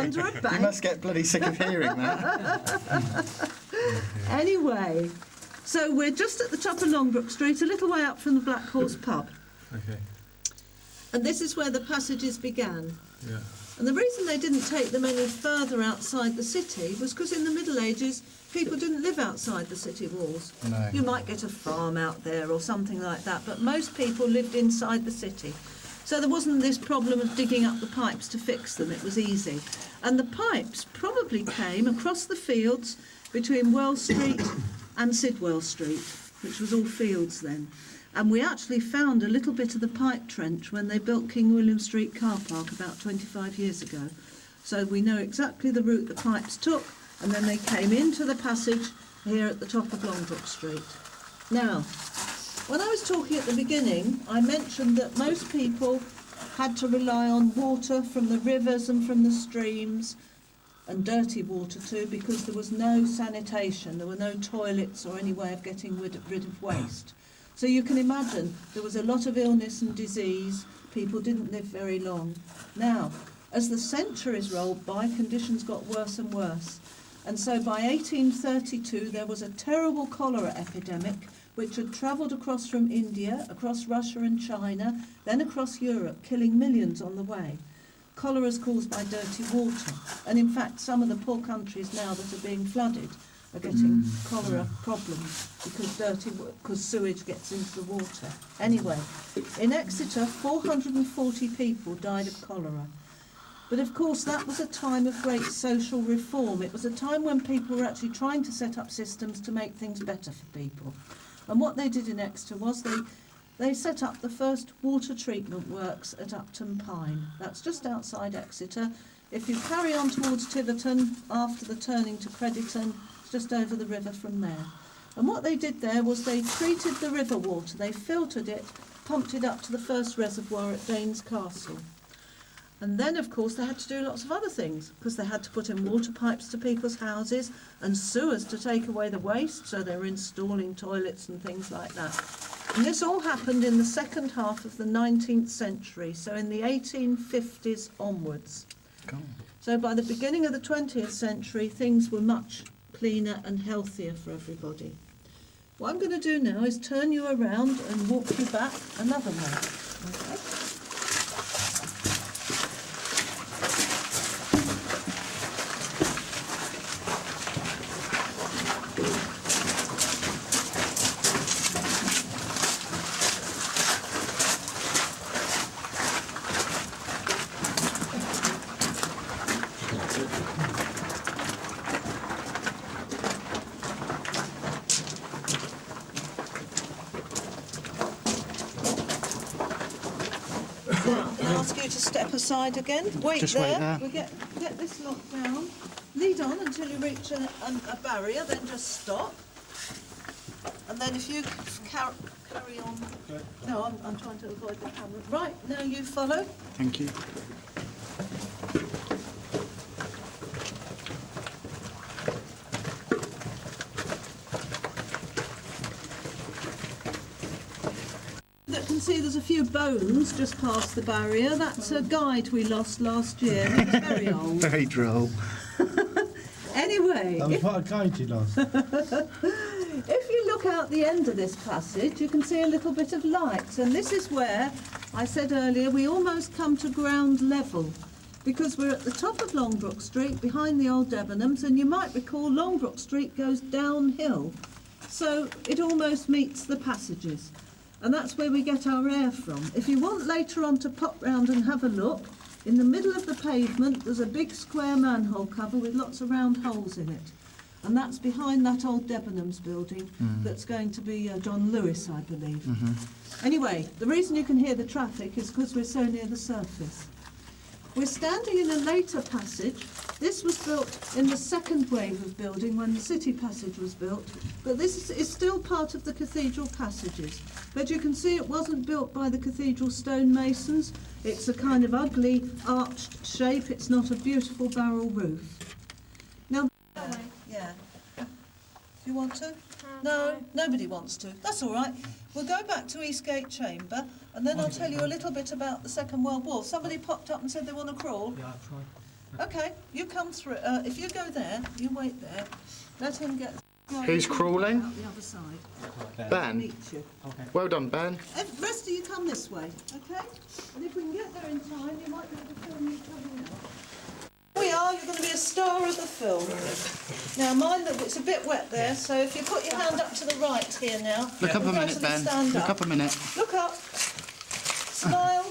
under a bank. You must get bloody sick of hearing that. Anyway, so we're just at the top of Longbrook Street, a little way up from the Black Horse pub. Okay. And this is where the passages began. Yeah. And the reason they didn't take them any further outside the city was because in the Middle Ages, people didn't live outside the city walls. No. You might get a farm out there or something like that, but most people lived inside the city. So there wasn't this problem of digging up the pipes to fix them, it was easy. And the pipes probably came across the fields between Wells Street and Sidwell Street, which was all fields then. And we actually found a little bit of the pipe trench when they built King William Street car park about 25 years ago. So we know exactly the route the pipes took, and then they came into the passage here at the top of Longbrook Street. Now, when I was talking at the beginning, I mentioned that most people had to rely on water from the rivers and from the streams, and dirty water too, because there was no sanitation, there were no toilets or any way of getting rid of waste. So you can imagine there was a lot of illness and disease, people didn't live very long. Now, as the centuries rolled by, conditions got worse and worse. And so by 1832 there was a terrible cholera epidemic which had travelled across from India, across Russia and China, then across Europe, killing millions on the way. Cholera is caused by dirty water, and in fact some of the poor countries now that are being flooded are getting cholera problems because sewage gets into the water. Anyway, in Exeter 440 people died of cholera. But of course that was a time of great social reform. It was a time when people were actually trying to set up systems to make things better for people. And what they did in Exeter was they set up the first water treatment works at Upton Pine. That's just outside Exeter. If you carry on towards Tiverton after the turning to Crediton, it's just over the river from there. And what they did there was they treated the river water, they filtered it, pumped it up to the first reservoir at Danes Castle. And then, of course, they had to do lots of other things, because they had to put in water pipes to people's houses and sewers to take away the waste, so they were installing toilets and things like that. And this all happened in the second half of the 19th century, so in the 1850s onwards. Cool. So by the beginning of the 20th century, things were much cleaner and healthier for everybody. What I'm going to do now is turn you around and walk you back another way. Okay? Ask you to step aside again. Wait Just there. wait there. We get this locked down. Lead on until you reach a barrier, then just stop. And then if you carry on. No, I'm trying to avoid the camera. Right, now you follow. Thank you. You can see there's a few bones just past the barrier. That's a guide we lost last year. He was very old. Very droll. Anyway, That was what a guide you lost. if you look out the end of this passage, you can see a little bit of light. And this is where, I said earlier, we almost come to ground level, because we're at the top of Longbrook Street, behind the old Debenhams, and you might recall Longbrook Street goes downhill. So it almost meets the passages. And that's where we get our air from. If you want later on to pop round and have a look, in the middle of the pavement there's a big square manhole cover with lots of round holes in it. And that's behind that old Debenhams building that's going to be John Lewis, I believe. Anyway, the reason you can hear the traffic is because we're so near the surface. We're standing in a later passage. This was built in the second wave of building when the city passage was built, but this is still part of the cathedral passages. But you can see it wasn't built by the cathedral stonemasons. It's a kind of ugly arched shape. It's not a beautiful barrel roof. Now, yeah. Do you want to? No, nobody wants to. That's all right. We'll go back to Eastgate Chamber, and then I'll tell you a little bit about the Second World War. Somebody popped up and said they want to crawl. Yeah, I'll try. Okay, you come through. If you go there, you wait there. Let him get. Who's crawling? Out the other side. Ben. Meet you. Well done, Ben. Rest of you come this way, okay? And if we can get there in time, you might be able to film you coming out. Here we are. You're going to be a star of the film. Now, mind that it's a bit wet there, so if you put your hand up to the right here now. Look up a we'll go minute, to the Ben. stand Look up. up a minute. Look up. Smile.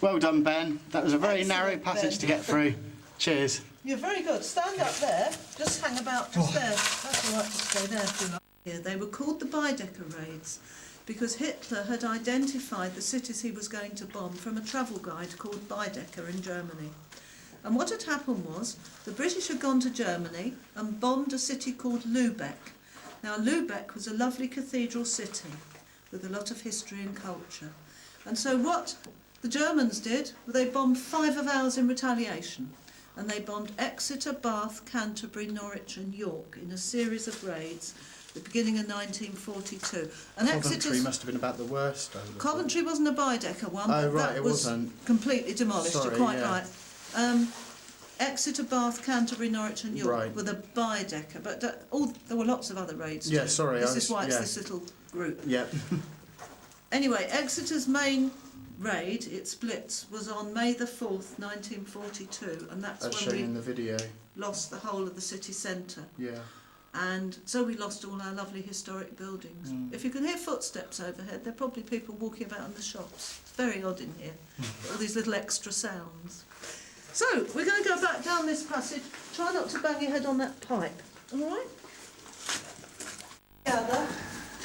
Well done, Ben. That was a very Excellent, narrow passage Ben. to get through. Cheers. You're very good. Stand up there. Just hang about just there. That's all right to stay there if you like. Yeah, they were called the Baedeker raids because Hitler had identified the cities he was going to bomb from a travel guide called Baedeker in Germany. And what had happened was the British had gone to Germany and bombed a city called Lübeck. Now, Lübeck was a lovely cathedral city with a lot of history and culture. And so what the Germans did, they bombed 5 of ours in retaliation. And they bombed Exeter, Bath, Canterbury, Norwich and York in a series of raids at the beginning of 1942. And Coventry must have been about the worst. Coventry wasn't a Baedeker one, Oh, but right, that it was wasn't. completely demolished. Sorry, You're quite yeah. right. Exeter, Bath, Canterbury, Norwich and York Right. were the Baedeker, but there were lots of other raids Yeah, too. sorry, This I is was- why it's yeah. this little group. Yep. Anyway, Exeter's main raid, it splits, was on May the 4th, 1942, and that's As when shown we in the video. lost the whole of the city centre. Yeah. And so we lost all our lovely historic buildings. If you can hear footsteps overhead, there are probably people walking about in the shops. It's very odd in here, all these little extra sounds. So, we're going to go back down this passage. Try not to bang your head on that pipe, all right? Gather.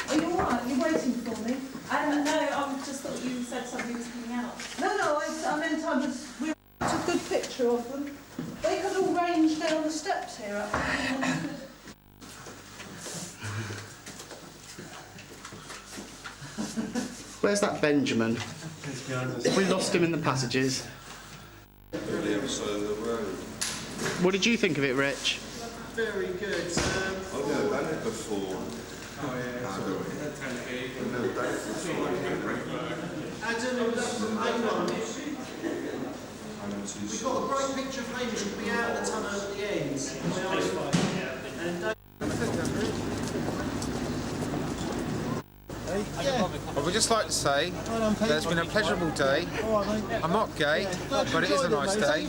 Are you all right? Are you waiting for me? No, I just thought you said somebody was coming out. No, I meant we took a good picture of them. They could all range down the steps here. Where's that Benjamin? We lost him in the passages. What did you think of it, Rich? Very good. I've never done it before. Adam, we've got a great picture of Hamish coming out of the tunnel at the end. I would just like to say that it's been a pleasurable day. I'm not gay, but it is a nice day.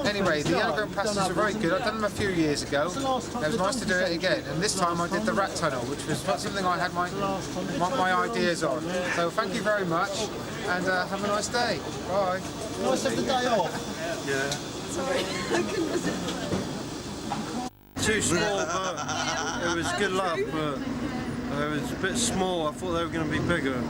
Anyway, the underground passages are very good. I've done them a few years ago. It was nice to do it again, and this time I did the rat tunnel, which was something I had my ideas on. So thank you very much, and have a nice day. Bye. Nice to have the day off. Too small, but it was good luck, but it was a bit small. I thought they were going to be bigger.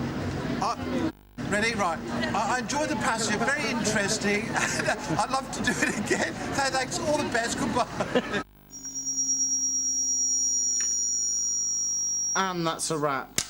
Ready? Right. I enjoyed the passage, very interesting. I'd love to do it again. Thanks, all the best, goodbye. And that's a wrap.